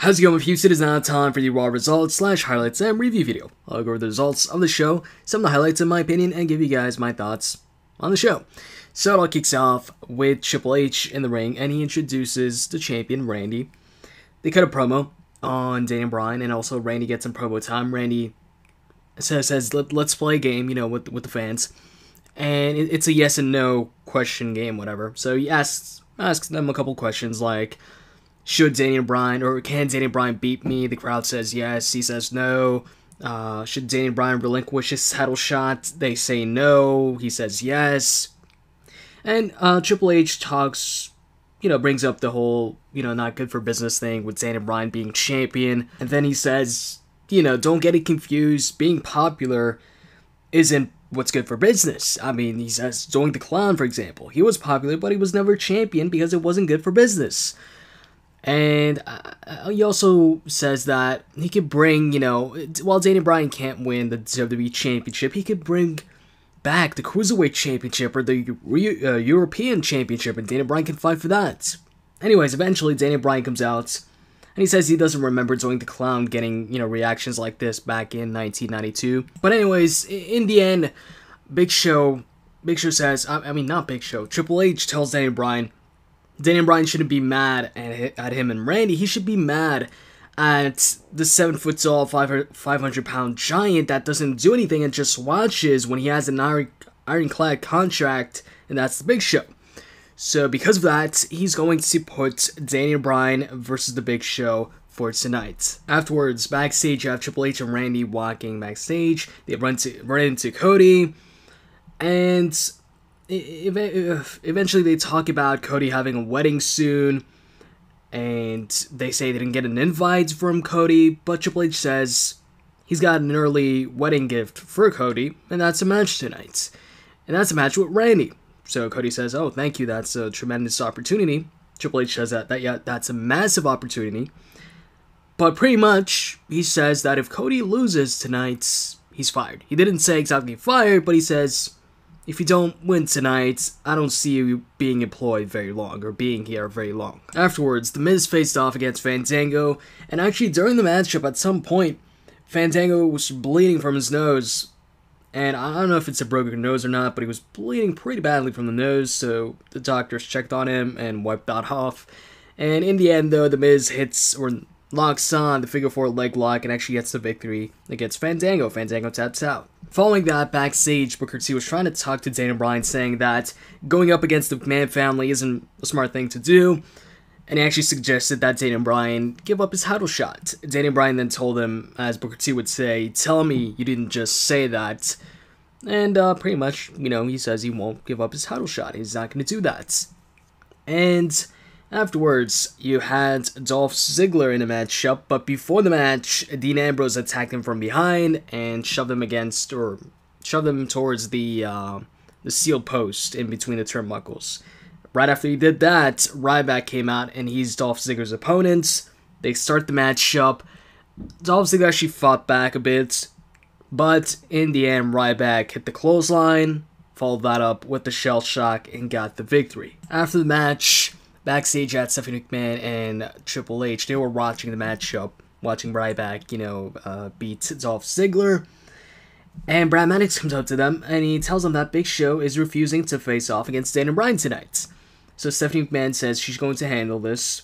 How's it going with Houston? It is now time for the Raw results / highlights and review video. I'll go over the results of the show, some of the highlights in my opinion, and give you guys my thoughts on the show. So it all kicks off with Triple H in the ring, and he introduces the champion, Randy. They cut a promo on Daniel Bryan, and also Randy gets some promo time. Randy says let's play a game, with the fans. And it's a yes and no question game, whatever. So he asks them a couple questions like, should Daniel Bryan, or can Daniel Bryan beat me? The crowd says yes. He says no. Should Daniel Bryan relinquish his title shot? They say no. He says yes. And Triple H talks, brings up the whole, not good for business thing with Daniel Bryan being champion. And then he says, don't get it confused. Being popular isn't what's good for business. I mean, he says, Doink the Clown, for example. He was popular, but he was never champion because it wasn't good for business. And he also says that he could bring, while Daniel Bryan can't win the WWE Championship, he could bring back the Cruiserweight Championship or the European Championship, and Daniel Bryan can fight for that. Anyways, eventually Daniel Bryan comes out, and he says he doesn't remember Doink the Clown getting, reactions like this back in 1992. But anyways, in the end, Big Show says, not Big Show, Triple H tells Daniel Bryan shouldn't be mad at him and Randy. He should be mad at the 7-foot-tall, 500-pound giant that doesn't do anything and just watches when he has an ironclad contract, and that's the Big Show. So because of that, he's going to put Daniel Bryan versus the Big Show for tonight. Afterwards, backstage, you have Triple H and Randy walking backstage. They run into Cody, and eventually they talk about Cody having a wedding soon, and they say they didn't get an invite from Cody, but Triple H says he's got an early wedding gift for Cody, and that's a match tonight. And that's a match with Randy. So Cody says, oh, thank you, that's a tremendous opportunity. Triple H says that's a massive opportunity. But pretty much, he says that if Cody loses tonight, he's fired. He didn't say exactly fired, but he says, if you don't win tonight, I don't see you being employed very long, or being here very long. Afterwards, The Miz faced off against Fandango, and actually during the matchup, at some point, Fandango was bleeding from his nose, and I don't know if it's a broken nose or not, but he was bleeding pretty badly from the nose, so the doctors checked on him and wiped that off. And in the end, though, The Miz hits, or locks on the figure 4 leg lock and actually gets the victory against Fandango. Fandango taps out. Following that, backstage, Booker T was trying to talk to Daniel Bryan, saying that going up against the McMahon family isn't a smart thing to do, and he actually suggested that Daniel Bryan give up his title shot. Daniel Bryan then told him, as Booker T would say, tell me you didn't just say that. And pretty much, he says he won't give up his title shot. He's not going to do that. And afterwards, you had Dolph Ziggler in a matchup, but before the match, Dean Ambrose attacked him from behind and shoved him towards the sealed post in between the turnbuckles. Right after he did that, Ryback came out, and he's Dolph Ziggler's opponent. They start the matchup. Dolph Ziggler actually fought back a bit, but in the end, Ryback hit the clothesline, followed that up with the shell shock, and got the victory. After the match, backstage at Stephanie McMahon and Triple H, they were watching the matchup, watching Ryback, beat Dolph Ziggler. And Brad Maddox comes up to them, and he tells them that Big Show is refusing to face off against Daniel Bryan tonight. So Stephanie McMahon says she's going to handle this,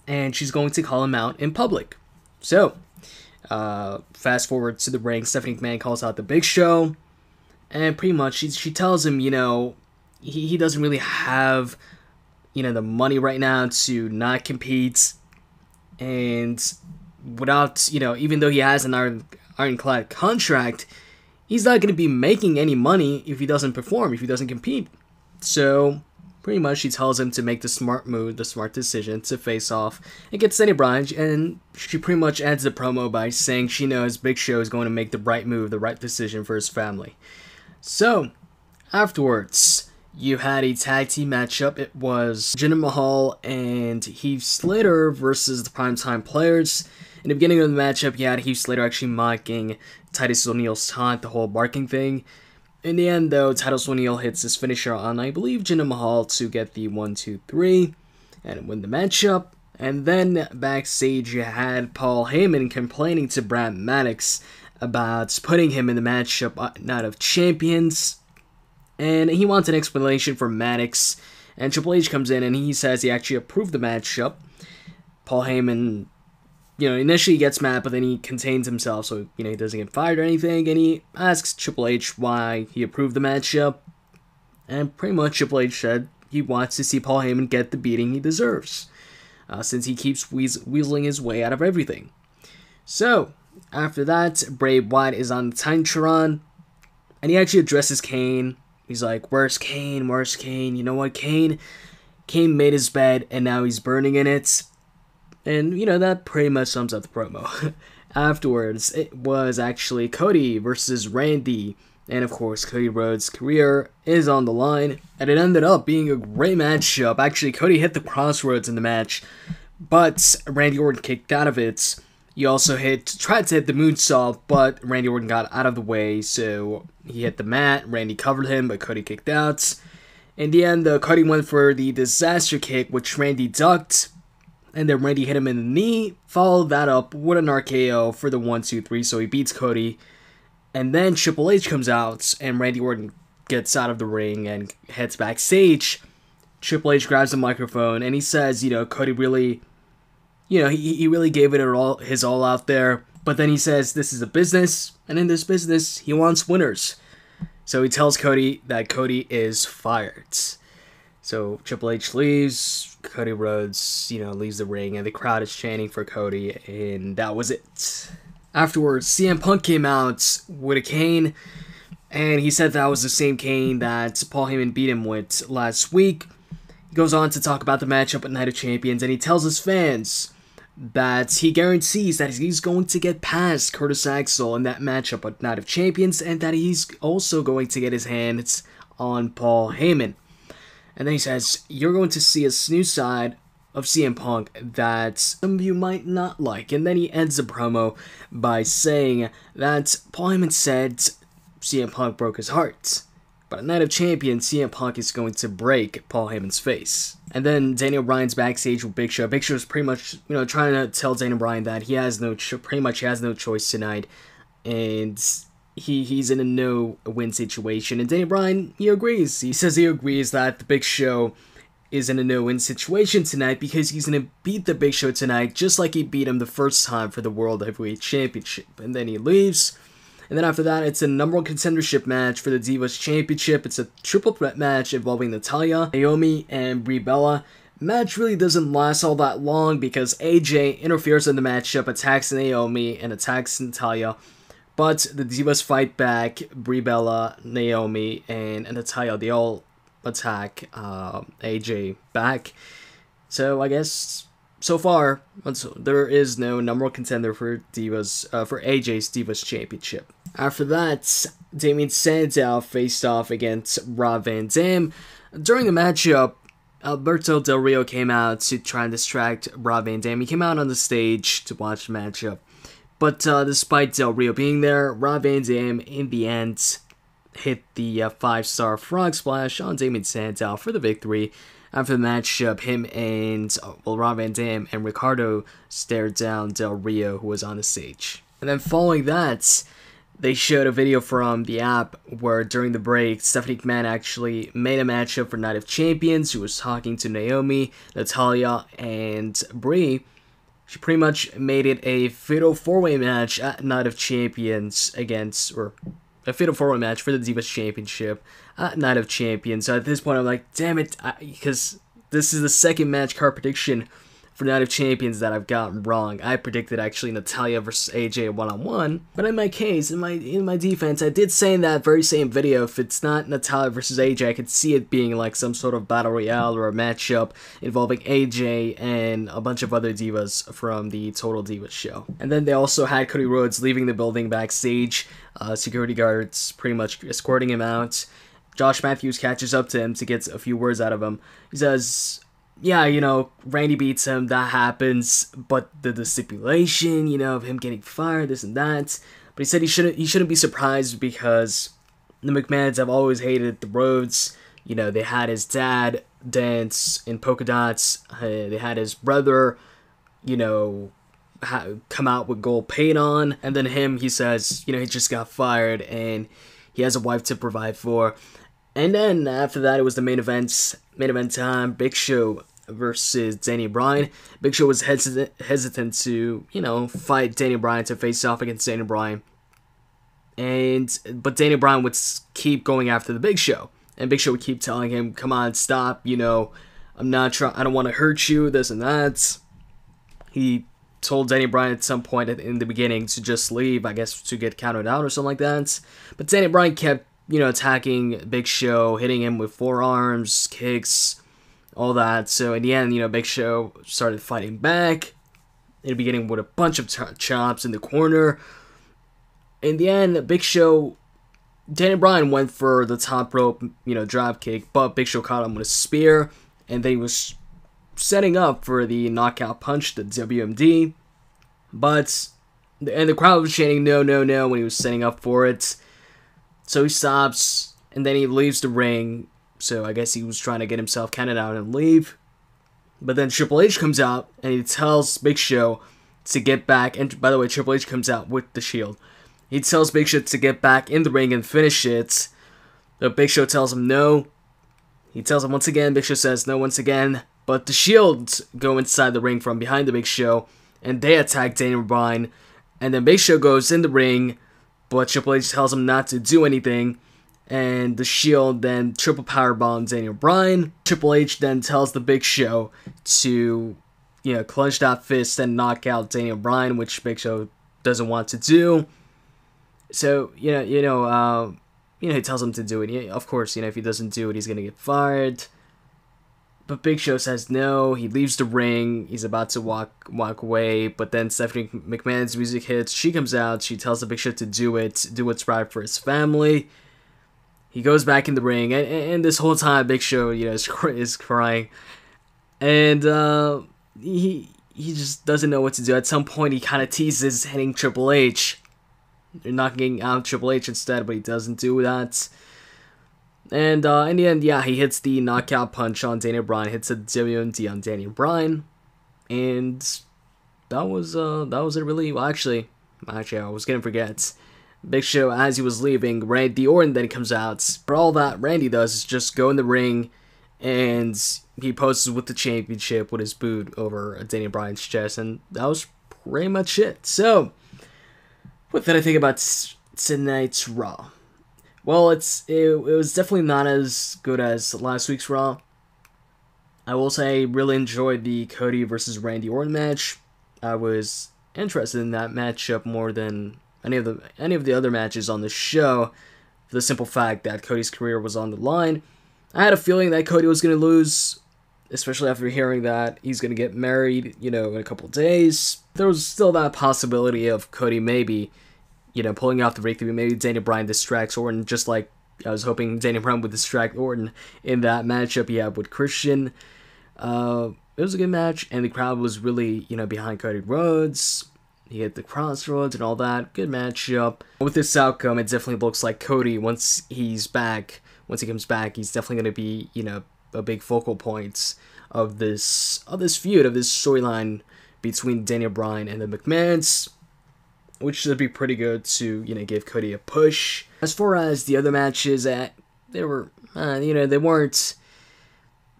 and she's going to call him out in public. So, fast forward to the ring, Stephanie McMahon calls out the Big Show, and pretty much she tells him, he doesn't really have the money right now to not compete, and without, even though he has an ironclad contract, he's not going to be making any money if he doesn't perform, if he doesn't compete. So, pretty much she tells him to make the smart move, the smart decision to face off against Daniel Bryan, and she pretty much ends the promo by saying she knows Big Show is going to make the right move, the right decision for his family. So, afterwards, you had a tag team matchup. It was Jinder Mahal and Heath Slater versus the Primetime Players. In the beginning of the matchup, you had Heath Slater actually mocking Titus O'Neil's taunt, the whole barking thing. In the end, though, Titus O'Neil hits his finisher on, I believe, Jinder Mahal to get the 1-2-3 and win the matchup. And then backstage you had Paul Heyman complaining to Brad Maddox about putting him in the matchup Night of Champions. And he wants an explanation from Maddox. And Triple H comes in and he says he actually approved the matchup. Paul Heyman, initially gets mad, but then he contains himself so, he doesn't get fired or anything. And he asks Triple H why he approved the matchup. And pretty much Triple H said he wants to see Paul Heyman get the beating he deserves. Since he keeps weaseling his way out of everything. So, after that, Bray Wyatt is on the Titantron. And he actually addresses Kane. He's like, where's Kane? Where's Kane? You know what, Kane? Kane made his bed, and now he's burning in it. And, that pretty much sums up the promo. Afterwards, it was actually Cody versus Randy. And, of course, Cody Rhodes' career is on the line. And it ended up being a great matchup. Actually, Cody hit the crossroads in the match. But Randy Orton kicked out of it. He also tried to hit the moonsault, but Randy Orton got out of the way, so he hit the mat. Randy covered him, but Cody kicked out. In the end, Cody went for the disaster kick, which Randy ducked, and then Randy hit him in the knee, followed that up with an RKO for the 1-2-3, so he beats Cody. And then Triple H comes out, and Randy Orton gets out of the ring and heads backstage. Triple H grabs the microphone, and he says, Cody really... he really gave it his all out there. But then he says this is a business, and in this business, he wants winners. So he tells Cody that Cody is fired. So Triple H leaves, Cody Rhodes, leaves the ring, and the crowd is chanting for Cody, and that was it. Afterwards, CM Punk came out with a cane, and he said that was the same cane that Paul Heyman beat him with last week. He goes on to talk about the matchup at Night of Champions, and he tells his fans that he guarantees that he's going to get past Curtis Axel in that matchup at Night of Champions, and that he's also going to get his hands on Paul Heyman. And then he says, you're going to see a new side of CM Punk that some of you might not like. And then he ends the promo by saying that Paul Heyman said CM Punk broke his heart. But at Night of Champions, CM Punk is going to break Paul Heyman's face. And then Daniel Bryan's backstage with Big Show. Big Show's pretty much, trying to tell Daniel Bryan that he has no choice tonight. And he's in a no-win situation. And Daniel Bryan, he agrees. He says he agrees that the Big Show is in a no-win situation tonight because he's going to beat the Big Show tonight just like he beat him the first time for the World Heavyweight Championship. And then he leaves. And then after that, it's a number one contendership match for the Divas Championship. It's a triple threat match involving Natalya, Naomi, and Brie Bella. Match really doesn't last all that long because AJ interferes in the matchup, attacks Naomi, and attacks Natalya. But the Divas fight back. Brie Bella, Naomi, and Natalya, they all attack AJ back. So I guess so far there is no number one contender for for AJ's Divas Championship. After that, Damien Sandow faced off against Rob Van Dam. During the matchup, Alberto Del Rio came out to try and distract Rob Van Dam. He came out on the stage to watch the matchup. But despite Del Rio being there, Rob Van Dam in the end hit the 5-star frog splash on Damien Sandow for the victory. After the matchup, him and Rob Van Dam and Ricardo stared down Del Rio, who was on the stage. And then following that, they showed a video from the app where during the break, Stephanie McMahon actually made a matchup for Night of Champions. She was talking to Naomi, Natalya, and Brie. She pretty much made it a fatal 4-way match at Night of Champions a fatal 4-way match for the Divas Championship at Night of Champions. So at this point, I'm like, damn it, because this is the second match card prediction for Night of Champions that I've gotten wrong. I predicted actually Natalya versus AJ 1-on-1, but in my case, in my defense, I did say in that very same video, if it's not Natalya versus AJ, I could see it being like some sort of battle royale or a matchup involving AJ and a bunch of other divas from the Total Divas show. And then they also had Cody Rhodes leaving the building backstage, security guards pretty much escorting him out. Josh Matthews catches up to him to get a few words out of him. He says, yeah, Randy beats him, that happens, but the stipulation, of him getting fired, this and that. But he said he shouldn't be surprised because the McMahons have always hated the Rhodes. They had his dad dance in polka dots. They had his brother you know, come out with gold paint on. And then he says, you know, he just got fired and he has a wife to provide for. And then after that, it was the main event time. Big Show versus Daniel Bryan. Big Show was hesitant to, you know, fight Daniel Bryan, to face off against Daniel Bryan. But Daniel Bryan would keep going after the Big Show. And Big Show would keep telling him, come on, stop, you know, I don't want to hurt you, this and that. He told Daniel Bryan at some point in the beginning to just leave, I guess to get counted out or something like that. But Daniel Bryan kept, you know, attacking Big Show, hitting him with forearms, kicks, all that. So in the end, you know, Big Show started fighting back. In the beginning with a bunch of chops in the corner. In the end, Daniel Bryan went for the top rope, you know, drop kick, but Big Show caught him with a spear, and then he was setting up for the knockout punch, the WMD. And the crowd was chanting no, no, no when he was setting up for it. So he stops, and then he leaves the ring. So I guess he was trying to get himself counted out and leave. But then Triple H comes out, and he tells Big Show to get back. And by the way, Triple H comes out with the Shield. He tells Big Show to get back in the ring and finish it. But Big Show tells him no. He tells him once again. Big Show says no once again. But the Shield go inside the ring from behind the Big Show, and they attack Daniel Bryan. And then Big Show goes in the ring, but Triple H tells him not to do anything. And the Shield then triple powerbombs Daniel Bryan. Triple H then tells the Big Show to, you know, clench that fist and knock out Daniel Bryan, which Big Show doesn't want to do. So, he tells him to do it. Of course, you know, if he doesn't do it, he's gonna get fired. But Big Show says no. He leaves the ring. He's about to walk away. But then Stephanie McMahon's music hits. She comes out. She tells the Big Show to do it. Do what's right for his family. He goes back in the ring. And this whole time, Big Show, you know, is crying. And he just doesn't know what to do. At some point, he kind of teases hitting Triple H. Knocking out Triple H instead, but he doesn't do that. And in the end, yeah, he hits the knockout punch on Daniel Bryan, hits a WMD on Daniel Bryan, and that was it really. Well, actually, I was gonna forget. Big Show, as he was leaving, Randy Orton then comes out. For all that Randy does is just go in the ring, and he poses with the championship with his boot over Daniel Bryan's chest, and that was pretty much it. So, what did I think about tonight's Raw? Well, it was definitely not as good as last week's Raw. I will say I really enjoyed the Cody versus Randy Orton match. I was interested in that matchup more than any of the other matches on the show, for the simple fact that Cody's career was on the line. I had a feeling that Cody was going to lose, especially after hearing that he's going to get married, you know, in a couple days. There was still that possibility of Cody maybe, you know, pulling off the breakthrough. Maybe Daniel Bryan distracts Orton, just like I was hoping Daniel Bryan would distract Orton in that matchup he had with Christian. It was a good match, and the crowd was really, you know, behind Cody Rhodes. He hit the crossroads and all that. Good matchup. With this outcome, it definitely looks like Cody, once he comes back, he's definitely going to be, you know, a big focal point of this feud, of this storyline between Daniel Bryan and the McMahons, which should be pretty good to, you know, give Cody a push. As far as the other matches, they were, they weren't,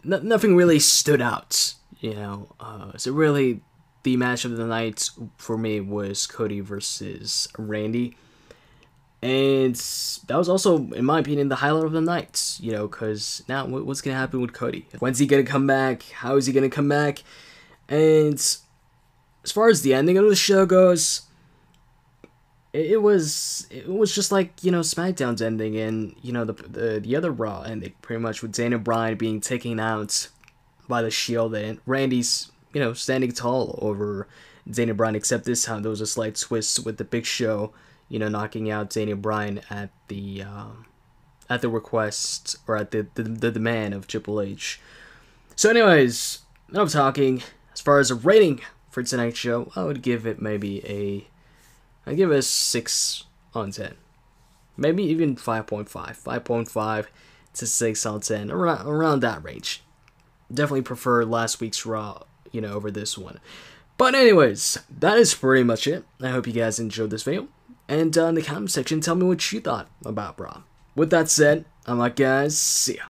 nothing really stood out, you know. So really, the match of the night for me was Cody versus Randy. And that was also, in my opinion, the highlight of the night, you know, because now what's going to happen with Cody? When's he going to come back? How is he going to come back? And as far as the ending of the show goes, it was just like, you know, SmackDown's ending and, you know, the other Raw ending, pretty much, with Daniel Bryan being taken out by the Shield and Randy's, you know, standing tall over Daniel Bryan, except this time there was a slight twist with the Big Show, you know, knocking out Daniel Bryan at the request, or at the demand of Triple H. So anyways, enough talking. As far as a rating for tonight's show, I would give it I'd give it a 6 on 10. Maybe even 5.5. 5.5 to 6 on 10. Around that range. Definitely prefer last week's Raw, you know, over this one. But anyways, that is pretty much it. I hope you guys enjoyed this video. And in the comment section, tell me what you thought about Raw. With that said, I'm out, guys. See ya.